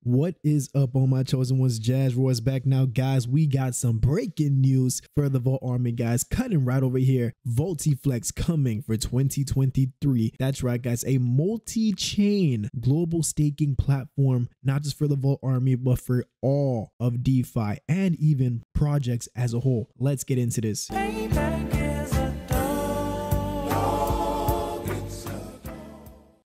What is up, all my chosen ones? Jazz Roy's back now, guys. We got some breaking news for the Volt Army, guys. Cutting right over here. Voltiflex coming for 2023. That's right, guys. A multi-chain global staking platform, not just for the Volt Army, but for all of DeFi and even projects as a whole. Let's get into this.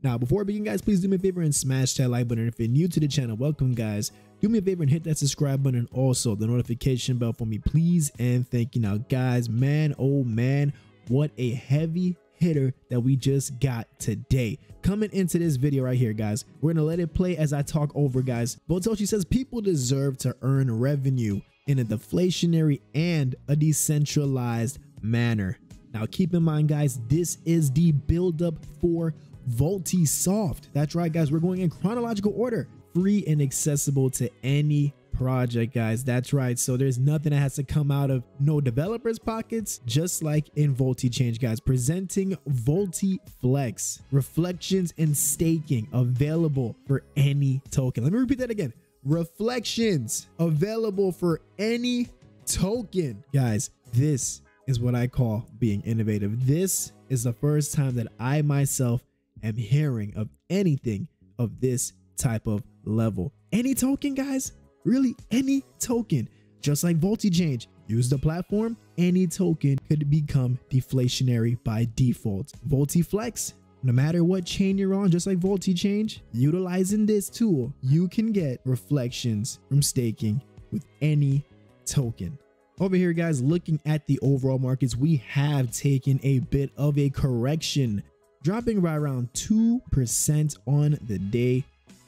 Now, before we begin, guys, please do me a favor and smash that like button. If you're new to the channel, welcome, guys. Do me a favor and hit that subscribe button and also the notification bell for me, please, and thank you. Now, guys, man, oh man, what a heavy hitter that we just got today. Coming into this video right here, guys, we're gonna let it play as I talk over, guys. Voltiflex says people deserve to earn revenue in a deflationary and a decentralized manner. Now, keep in mind, guys, this is the buildup for Voltisoft. That's right, guys. We're going in chronological order, free and accessible to any project, guys. That's right. So there's nothing that has to come out of no developers' pockets, just like in VoltiChange, guys. Presenting Voltiflex, reflections and staking available for any token. Let me repeat that again. Reflections available for any token. Guys, this is what I call being innovative. This is the first time that I myself am hearing of anything of this type of level. Any token, guys, really any token, just like VoltiChange. Use the platform, any token could become deflationary by default. Voltiflex, no matter what chain you're on, just like VoltiChange, utilizing this tool, you can get reflections from staking with any token. Over here, guys, looking at the overall markets, we have taken a bit of a correction, dropping right around 2% on the day.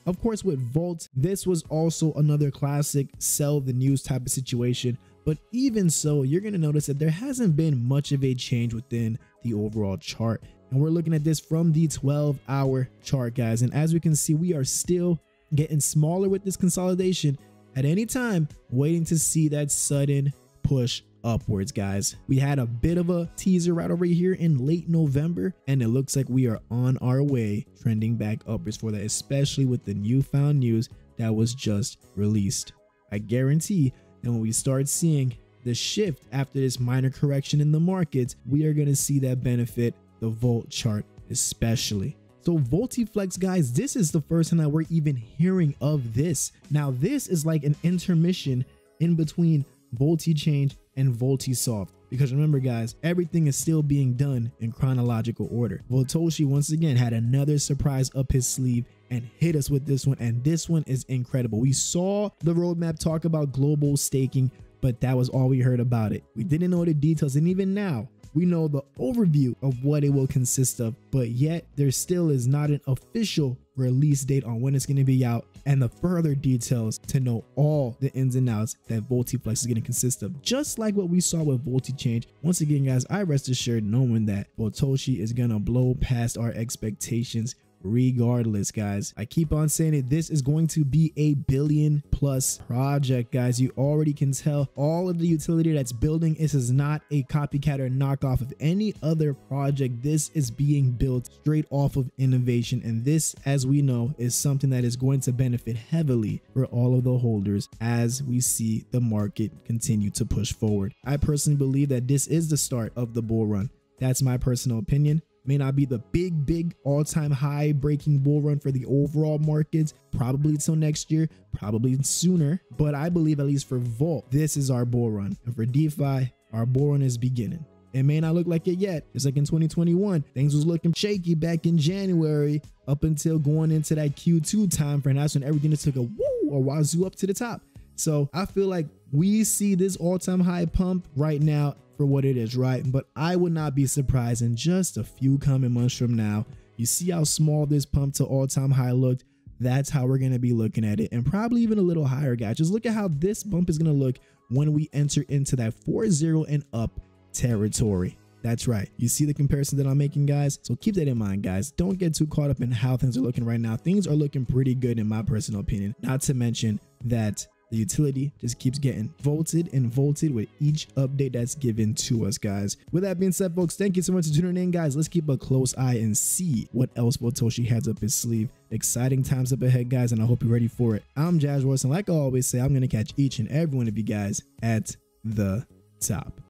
Of course, with Volt, this was also another classic sell the news type of situation. But even so, you're going to notice that there hasn't been much of a change within the overall chart. And we're looking at this from the 12-hour chart, guys. And as we can see, we are still getting smaller with this consolidation at any time, waiting to see that sudden push upwards, guys. We had a bit of a teaser right over here in late November, and it looks like we are on our way trending back upwards for that, especially with the newfound news that was just released. I guarantee that when we start seeing the shift after this minor correction in the markets, we are going to see that benefit the Volt chart especially. So Voltiflex, guys, this is the first time that we're even hearing of this. Now, this is like an intermission in between VoltiChange and Voltisoft, because remember, guys, everything is still being done in chronological order. Voltoshi once again had another surprise up his sleeve and hit us with this one, and this one is incredible. We saw the roadmap talk about global staking, but that was all we heard about it. We didn't know the details, and even now we know the overview of what it will consist of, but yet there still is not an official release date on when it's going to be out and the further details to know all the ins and outs that Voltiflex is going to consist of, just like what we saw with VoltiChange. Once again, guys, I rest assured knowing that Voltoshi is going to blow past our expectations regardless, guys. I keep on saying it, this is going to be a billion-plus project, guys. You already can tell all of the utility that's building. This is not a copycat or knockoff of any other project. This is being built straight off of innovation, and this, as we know, is something that is going to benefit heavily for all of the holders as we see the market continue to push forward. I personally believe that this is the start of the bull run. That's my personal opinion. May not be the big all-time high breaking bull run for the overall markets, probably till next year, probably sooner, but I believe at least for Volt, this is our bull run, and for DeFi, our bull run is beginning. It may not look like it yet. It's like in 2021, things was looking shaky back in January up until going into that Q2 time frame. That's when everything just took a woo or wazoo up to the top. So I feel like we see this all-time high pump right now for what it is, right? But I would not be surprised in just a few coming months from now. You see how small this pump to all-time high looked? That's how we're going to be looking at it, and probably even a little higher, guys. Just look at how this bump is going to look when we enter into that 4.0 and up territory. That's right. You see the comparison that I'm making, guys? So keep that in mind, guys. Don't get too caught up in how things are looking right now. Things are looking pretty good in my personal opinion, not to mention that The utility just keeps getting vaulted and vaulted with each update that's given to us, guys. With that being said, folks, thank you so much for tuning in, guys. Let's keep a close eye and see what else Voltoshi has up his sleeve. Exciting times up ahead, guys, and I hope you're ready for it. I'm Jazz Royce, and like I always say, I'm going to catch each and every one of you guys at the top.